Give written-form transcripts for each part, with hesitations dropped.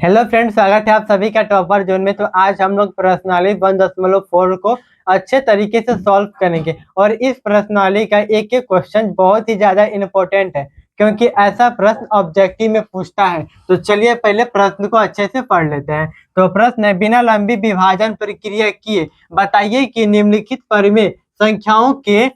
Hello friends, स्वागत है आप सभी का टॉपर जोन में। तो आज हम लोग प्रश्नावली 1.4 को अच्छे तरीके से सॉल्व करेंगे और इस प्रश्नावली का एक एक क्वेश्चन बहुत ही ज़्यादा इम्पोर्टेंट है क्योंकि ऐसा प्रश्न ऑब्जेक्टिव में पूछता है। तो चलिए पहले प्रश्न को अच्छे से पढ़ लेते हैं। तो प्रश्न है, बिना लंबी विभाजन प्रक्रिया किए बताइए कि निम्नलिखित परिमेय संख्याओं के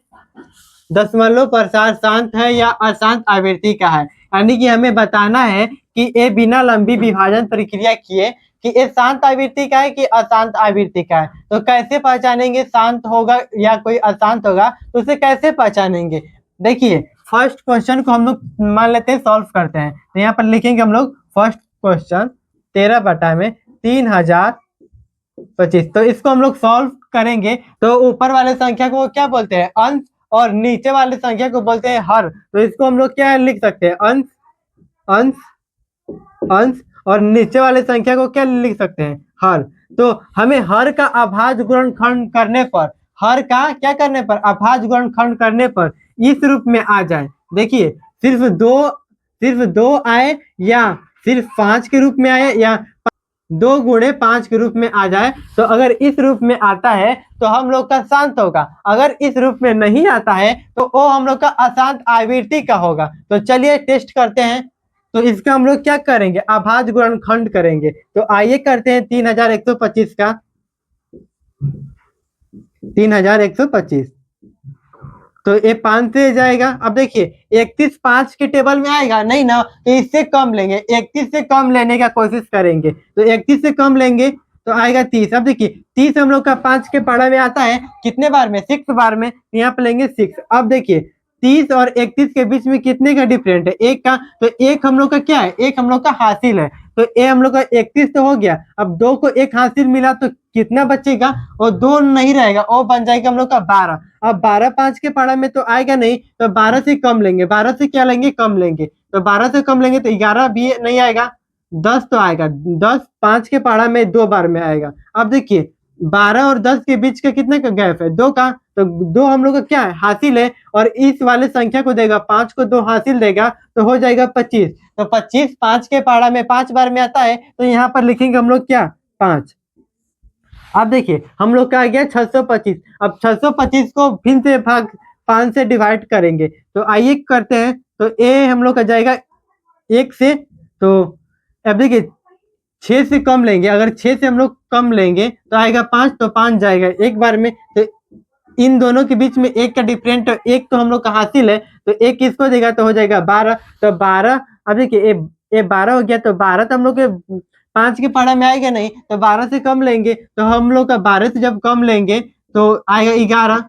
दशमलव प्रसार शांत है या अशांत आवृत्ति का है। यानी कि हमें बताना है कि ये बिना लंबी विभाजन प्रक्रिया किए कि ये शांत आवृत्ति का है कि अशांत आवृत्ति का है। तो कैसे पहचानेंगे शांत होगा या कोई अशांत होगा, तो उसे कैसे पहचानेंगे। देखिए फर्स्ट क्वेश्चन को हम लोग मान लेते हैं सॉल्व करते हैं। तो यहाँ पर लिखेंगे हम लोग फर्स्ट क्वेश्चन 13/3025। तो इसको हम लोग सॉल्व करेंगे तो ऊपर वाले संख्या को क्या बोलते हैं, अंश, और नीचे वाले संख्या को बोलते हैं हर। तो इसको हम लोग क्या लिख सकते हैं, अंश अंश अंश, और नीचे वाले संख्या को क्या लिख सकते हैं, हर। तो हमें हर का अभाज्य गुणनखंड करने पर, हर का क्या करने पर, अभाज्य गुणनखंड करने पर इस रूप में आ जाए। देखिए सिर्फ दो आए या सिर्फ 5 के रूप में आए या 2 × 5 के रूप में आ जाए। तो अगर इस रूप में आता है तो हम लोग का शांत होगा, अगर इस रूप में नहीं आता है तो वो हम लोग का अशांत आवृत्ति का होगा। तो चलिए टेस्ट करते हैं। तो इसका हम लोग क्या करेंगे, अभाज्य गुणनखंड करेंगे। तो आइए करते हैं 3125 का 3125। तो ये 5 से जाएगा। अब देखिए 31 5 के टेबल में आएगा नहीं ना, तो इससे कम लेंगे, 31 से कम लेने का कोशिश करेंगे। तो 31 से कम लेंगे तो आएगा 30। अब देखिए 30 हम लोग का 5 के पढ़ा में आता है कितने बार में, 6 बार में। यहाँ पे लेंगे 6। अब देखिए 30 और 31 के बीच में कितने का डिफरेंट है, 1 का। तो 1 हम लोग का क्या है, 1 हम लोग का हासिल है। तो ये हम लोग का 31 तो हो गया। अब 2 को 1 हासिल मिला तो कितना बचेगा, और 2 नहीं रहेगा, वो बन जाएगा हम लोग का 12। अब 12 5 के पढ़ा में तो आएगा नहीं, तो 12 से कम लेंगे। 12 से क्या लेंगे, कम लेंगे। तो 12 से कम लेंगे तो 11 भी नहीं आएगा, 10 तो आएगा। 10 5 के पढ़ा में 2 बार में आएगा। अब देखिए 12 और 10 के बीच का कितने का गैप है, 2 का। तो 2 हम लोग का क्या है, हासिल है, और इस वाले संख्या को देगा, 5 को 2 हासिल देगा तो हो जाएगा 25। तो 25 5 के पढ़ा में 5 बार में आता है। तो यहाँ पर लिखेंगे हम लोग क्या, 5। अब देखिए हम लोग का आ गया 625। अब 625 को फिर से भाग 5 से डिवाइड करेंगे। तो आइए करते हैं। तो ए हम लोग का जाएगा 1 से। तो अब देखिए 6 से कम लेंगे, अगर 6 से हम लोग कम लेंगे तो आएगा 5। तो 5 जाएगा एक बार में। तो इन दोनों के बीच में 1 का डिफरेंट, 1 तो हम लोग का हासिल है, तो 1 किसको देगा, तो हो जाएगा 12। तो 12, अब देखिए ये 12 हो गया। तो 12 तो हम लोग के 5 के पढ़ा में आएगा नहीं, तो 12 से कम लेंगे। तो हम लोग का 12 से जब कम लेंगे तो आएगा 11।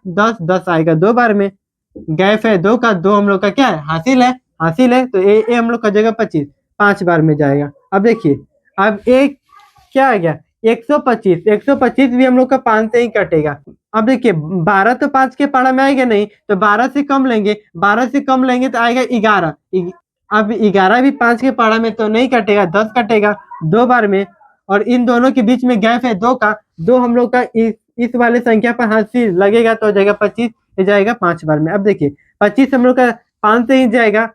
10 आएगा 2 बार में, गैप है 2 का। 2 हम लोग का क्या है, हासिल है, हासिल है। तो ये हम लोग का जगह 25 5 बार में जाएगा। अब देखिए अब एक क्या आ गया, 125। 125 भी हम लोग का 5 से ही कटेगा। अब देखिए 12 तो 5 के पढ़ा में आएगा नहीं, तो 12 से कम लेंगे। 12 से कम लेंगे तो आएगा 11। अब 11 भी 5 के पढ़ा में तो नहीं कटेगा, 10 कटेगा 2 बार में। और इन दोनों के बीच में गैप है 2 का। 2 हम लोग का इस वाले संख्या पर हासिल लगेगा तो हो जाएगा 25, ये जाएगा 5 बार में। अब देखिए 25 हम लोग का 5 से ही जाएगा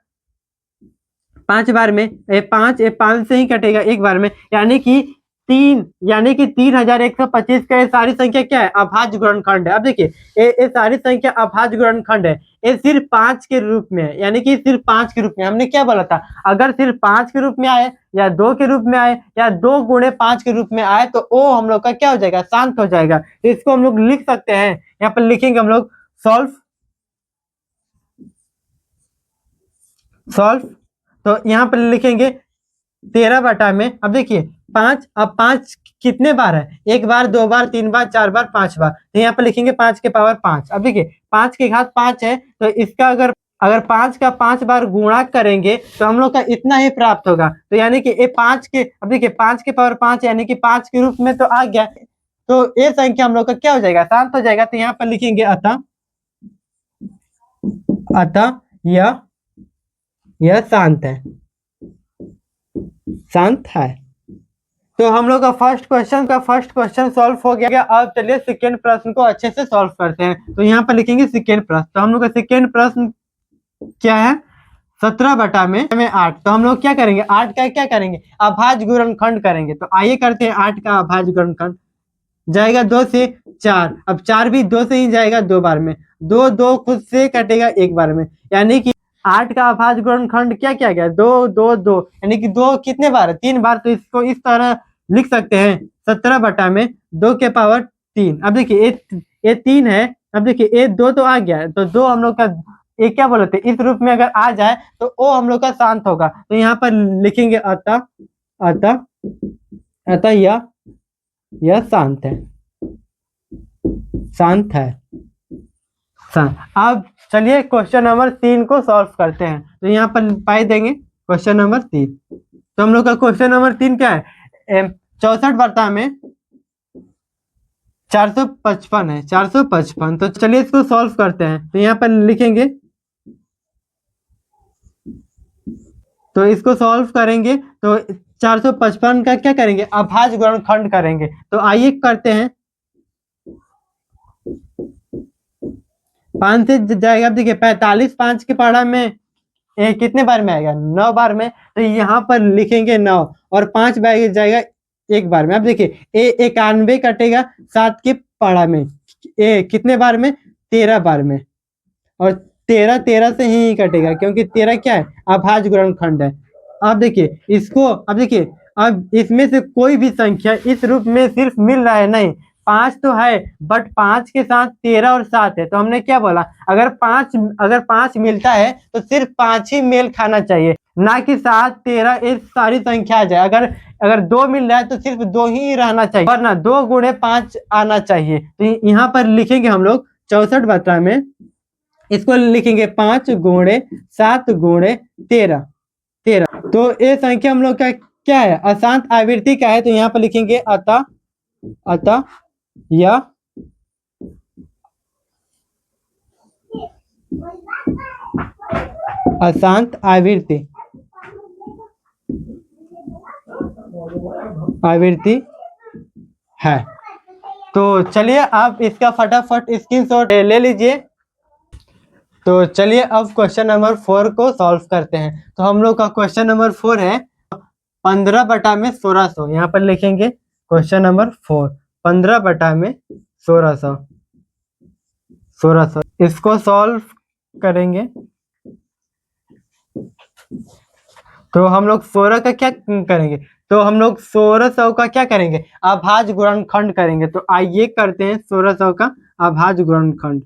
5 बार में। ये 5 से ही कटेगा 1 बार में, यानी कि 3125 का ये सारी संख्या क्या है, अभाज्य गुणनखंड है। अब देखिए ये सारी संख्या अभाज्य गुणनखंड है। ये सिर्फ 5 के रूप में है, यानी कि सिर्फ 5 के रूप में। हमने क्या बोला था, अगर सिर्फ 5 के रूप में आए या 2 के रूप में आए या 2 × 5 के रूप में आए तो वो हम लोग का क्या हो जाएगा, शांत हो जाएगा। तो इसको हम लोग लिख सकते हैं, यहाँ पर लिखेंगे हम लोग सॉल्व। तो यहाँ पर लिखेंगे 13 बटा में। अब देखिए 5, अब 5 कितने बार है, 1 बार 2 बार 3 बार 4 बार 5 बार। तो यहाँ पर लिखेंगे 5 के पावर 5। अब देखिए 5 के घात 5 है, तो इसका अगर 5 का 5 बार गुणा करेंगे तो हम लोग का इतना ही प्राप्त होगा। तो यानी कि ये 5 के, अब देखिए 5 के पावर 5 यानी कि 5 के रूप में तो आ गया। तो ये संख्या हम लोग का क्या हो जाएगा, शांत हो जाएगा। तो यहाँ पर लिखेंगे अतः यह शांत है, शांत है। तो हम लोग का फर्स्ट क्वेश्चन सॉल्व हो गया। अब चलिए सेकेंड प्रश्न को अच्छे से सॉल्व करते हैं। तो यहाँ पर लिखेंगे सेकेंड प्रश्न। तो हम लोग का सेकेंड प्रश्न क्या है, 17/8। तो हम लोग क्या करेंगे, 8 का क्या करेंगे, अभाज्य गुणनखंड करेंगे। तो आइए करते हैं 8 का अभाज्य गुणनखंड। जाएगा 2 से 4, अब 4 भी 2 से ही जाएगा 2 बार में, 2 2 खुद से कटेगा 1 बार में, यानी कि 8 का अभाज्य गुणनखंड क्या क्या गया, 2 2 2, यानी कि 2 कितने बार है, 3 बार। तो इसको इस तरह लिख सकते हैं 17/2 के पावर 3। अब देखिए ये 3 है, अब देखिए ये 2 तो आ गया, तो 2 हम लोग का ये क्या बोले थे, इस रूप में अगर आ जाए तो वो हम लोग का शांत होगा। तो यहाँ पर लिखेंगे अतः अतः अतः यह शांत है, शांत है, शांत। अब चलिए क्वेश्चन नंबर 3 को सॉल्व करते हैं। तो यहाँ पर पाई देंगे क्वेश्चन नंबर 3। तो हम लोग का क्वेश्चन नंबर 3 क्या है, 64 में 455 है, 455। तो चलिए इसको सॉल्व करते हैं। तो यहाँ पर लिखेंगे, तो इसको सॉल्व करेंगे तो 455 का क्या करेंगे, अभाज्य गुणनखंड करेंगे। तो आइए करते हैं, 5 से जाएगा। अब देखिए 45 5 के पढ़ा में कितने बार में आएगा, 9 बार में। तो यहाँ पर लिखेंगे 9 और 5 बार जाएगा 1 बार में। अब देखिए 91 कटेगा 7 के पढ़ा में, कितने बार में, 13 बार में। और 13 13 से ही कटेगा, क्योंकि 13 क्या है, अभाज्य गुणनखंड है। अब देखिए इसको, अब देखिए अब इसमें से कोई भी संख्या इस रूप में सिर्फ मिल रहा है, नहीं 5 तो है, बट 5 के साथ 13 और 7 है। तो हमने क्या बोला, अगर 5 मिलता है तो सिर्फ 5 ही मेल खाना चाहिए, ना कि 7 13 ये सारी संख्या आ जाए। अगर 2 मिल रहा है तो सिर्फ 2 ही रहना चाहिए, वरना 2 गुणे 5 आना चाहिए। तो यहाँ पर लिखेंगे हम लोग 64 में, इसको लिखेंगे 5 गुणे 7 गुणे 13। तो ये संख्या हम लोग का क्या है, अशांत आवृत्ति का है। तो यहाँ पर लिखेंगे अतः यह अशांत आवृत्ति है। तो चलिए आप इसका फटाफट स्क्रीनशॉट ले लीजिए। तो चलिए अब क्वेश्चन नंबर 4 को सॉल्व करते हैं। तो हम लोग का क्वेश्चन नंबर 4 है 15/1600। यहाँ पर लिखेंगे क्वेश्चन नंबर 4, 15/1600, 1600। इसको सॉल्व करेंगे तो हम लोग 16 का क्या करेंगे, तो हम लोग 1600 का क्या करेंगे, अभाज्य गुणनखंड करेंगे। तो आइए करते हैं 1600 का अभाज्य गुणनखंड।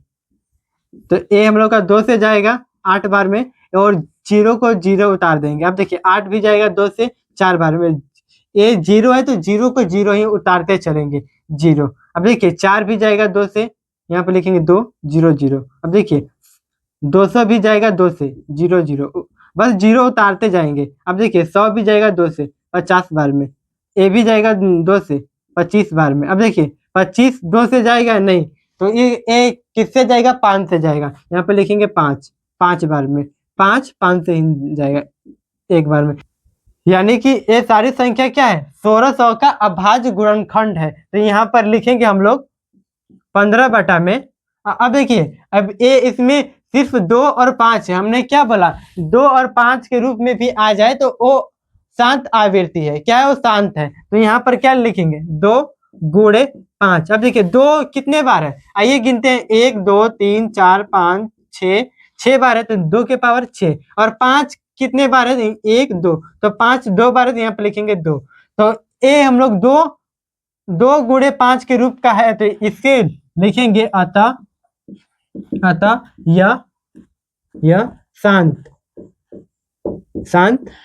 तो ये हम लोग का 2 से जाएगा 8 बार में, और 0 को 0 उतार देंगे। अब देखिए 8 भी जाएगा 2 से 4 बार में, ये 0 है तो 0 को 0 ही उतारते चलेंगे, 0। अब देखिए 4 भी जाएगा 2 से, यहाँ पे लिखेंगे 2 0 0। अब देखिए 200 भी जाएगा 2 से, 0 0, बस 0 उतारते जाएंगे। अब देखिए 100 भी जाएगा 2 से 50 बार में, ये भी जाएगा 2 से 25 बार में। अब देखिए 25 2 से जाएगा नहीं, तो ये किससे जाएगा, 5 से जाएगा। यहाँ पे लिखेंगे 5 बार में, 5 से ही जाएगा 1 बार में। यानी कि ये सारी संख्या क्या है, 1600 का अभाज्य गुणनखंड है। तो यहाँ पर लिखेंगे हम लोग 15 में। अब देखिए अब ये इसमें सिर्फ 2 और 5 है, हमने क्या बोला, 2 और 5 के रूप में भी आ जाए तो वो शांत आवृत्ति है, क्या है, वो शांत है। तो यहाँ पर क्या लिखेंगे, 2 गुणे 5। अब देखिए 2 कितने बार है, आइए गिनते हैं, 1 2 3 4 5 6 बार है, तो 2 के पावर 6। और 5 कितने बार है, 1 2, तो 5 2 बार है, तो यहाँ पे लिखेंगे 2। तो ये हम लोग 2 गुणे 5 के रूप का है, तो इसके लिखेंगे अतः यह शांत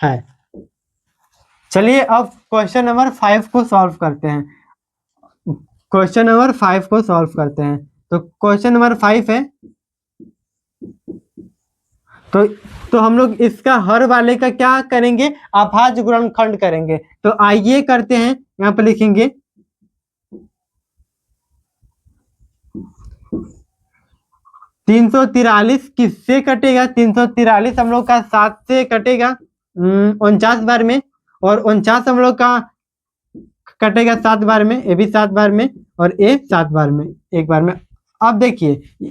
है। चलिए अब क्वेश्चन नंबर 5 को सॉल्व करते हैं। क्वेश्चन नंबर 5 को सॉल्व करते हैं। तो क्वेश्चन नंबर 5 है, तो हम लोग इसका हर वाले का क्या करेंगे, अभाज्य गुणनखंड करेंगे। तो आइए करते हैं, यहाँ पे लिखेंगे 343 किससे कटेगा, 343 हम लोग का 7 से कटेगा 49 बार में, और 49 हम लोग का कटेगा 7 बार में, ये भी 7 बार में, और ये 7 बार में, 1 बार में। अब देखिए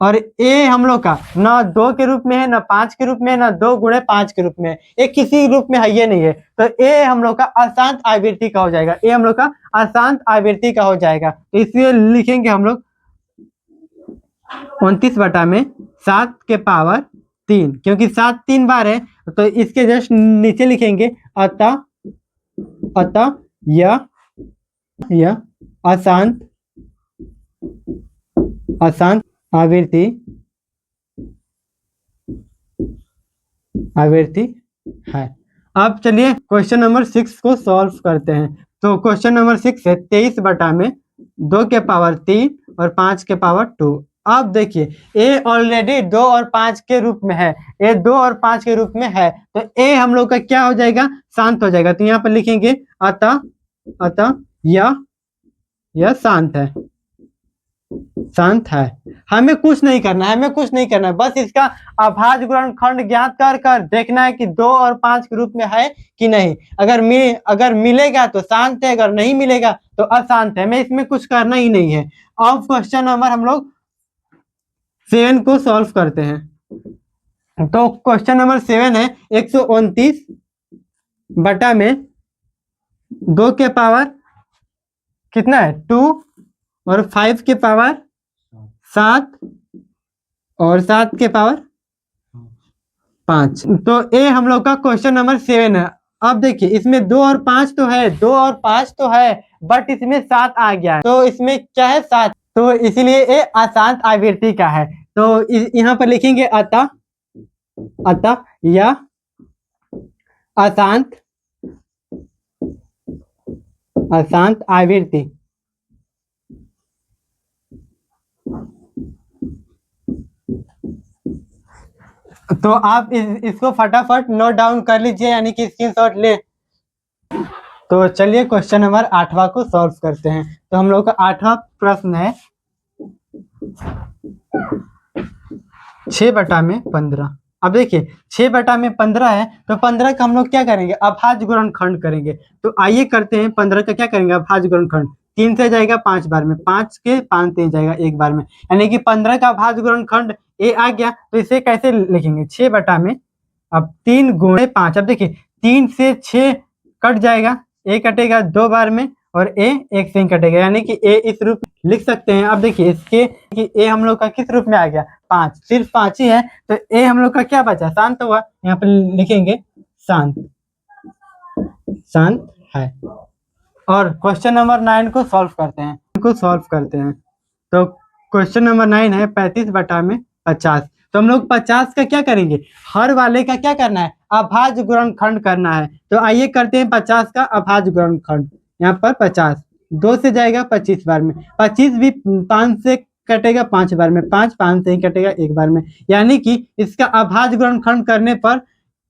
और ए हम लोग का ना 2 के रूप में है, ना 5 के रूप में है, ना 2 गुणे 5 के रूप में है, ये किसी रूप में है ये नहीं है। तो ए हम लोग का अशांत आवृत्ति का हो जाएगा, ए हम लोग का अशांत आवृत्ति का हो जाएगा। तो इसलिए लिखेंगे हम लोग 29/7 क्योंकि 7 3 बार है, तो इसके जस्ट नीचे लिखेंगे अतः यह अशांत आवृत्ति है। अब चलिए क्वेश्चन नंबर 6 को सॉल्व करते हैं। तो क्वेश्चन नंबर 6 है 23/2 और 5/2। अब देखिए ए ऑलरेडी 2 और 5 के रूप में है, ए 2 और 5 के रूप में है, तो ए हम लोग का क्या हो जाएगा, शांत हो जाएगा। तो यहाँ पर लिखेंगे अतः यह शांत है। हमें कुछ नहीं करना है, बस इसका अभाज्य गुणनखंड ज्ञात कर देखना है कि 2 और 5 के रूप में है कि नहीं। अगर मिलेगा तो शांत है, अगर नहीं मिलेगा तो अशांत है। हमें इसमें कुछ करना ही नहीं है। अब क्वेश्चन नंबर हम लोग 7 को सॉल्व करते हैं। तो क्वेश्चन नंबर 7 है 129/2 के पावर कितना है 2 और 5 के पावर 7 और 7 के पावर 5। तो ये हम लोग का क्वेश्चन नंबर 7 है। अब देखिए इसमें 2 और 5 तो है, बट इसमें 7 आ गया है, तो इसमें क्या है 7, तो इसलिए ये अशांत आवृत्ति का है। तो यहाँ पर लिखेंगे अतः यह अशांत आवृत्ति। तो आप इसको फटाफट नोट डाउन कर लीजिए, यानी कि स्क्रीनशॉट ले। तो चलिए क्वेश्चन नंबर 8वां को सॉल्व करते हैं। तो हम लोग का 8वां प्रश्न है 6/15। अब देखिए 6/15 है, तो 15 का हम लोग क्या करेंगे, अभाज्य गुणनखंड करेंगे। तो आइए करते हैं 15 का क्या करेंगे, अभाज्य गुणनखंड। 3 से जाएगा 5 बार में, 5 के 5 से जाएगा 1 बार में, यानी कि 15 का अभाज्य गुणनखंड ए आ गया। तो इसे कैसे लिखेंगे, 6/में अब 3 गुणे 5। अब देखिए 3 से 6 कट जाएगा, ए कटेगा 2 बार में और ए 1 से ही कटेगा, यानी कि ए इस रूप में लिख सकते हैं। अब देखिए इसके कि ए हम लोग का किस रूप में आ गया, 5, सिर्फ 5 ही है, तो ए हम लोग का क्या बचा, शांत हुआ। यहाँ पर लिखेंगे शांत है। और क्वेश्चन नंबर 9 को सॉल्व करते हैं। तो क्वेश्चन नंबर 9 है 35/50। तो हम लोग 50 का क्या करेंगे, हर वाले का क्या करना है, अभाज्य गुणनखंड करना है। तो आइए करते हैं 50 का अभाज्य गुणनखंड। यहाँ पर 50 2 से जाएगा 25 बार में, 25 भी 5 से कटेगा 5 बार में, 5 5 से ही कटेगा 1 बार में, यानी कि इसका अभाज्य गुणनखंड करने पर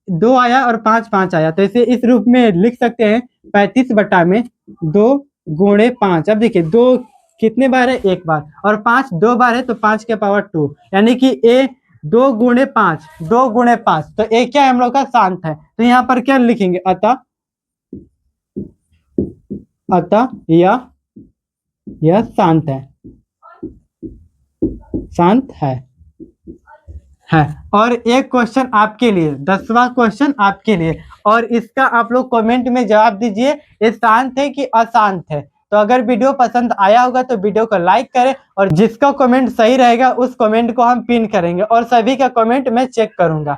2 आया और 5 5 आया। तो इसे इस रूप में लिख सकते हैं 35/2 गुणे 5। अब देखिए 2 कितने बार है, 1 बार, और 5 2 बार है, तो 5 के पावर 2, यानी कि ए 2 गुणे 5 तो ए क्या है हम लोग का, शांत है। तो यहाँ पर क्या लिखेंगे, अतः यह शांत है। और एक क्वेश्चन आपके लिए, 10वां क्वेश्चन आपके लिए, और इसका आप लोग कमेंट में जवाब दीजिए, ये शांत है कि अशांत है। तो अगर वीडियो पसंद आया होगा तो वीडियो को लाइक करें, और जिसका कमेंट सही रहेगा उस कमेंट को हम पिन करेंगे, और सभी का कमेंट मैं चेक करूंगा।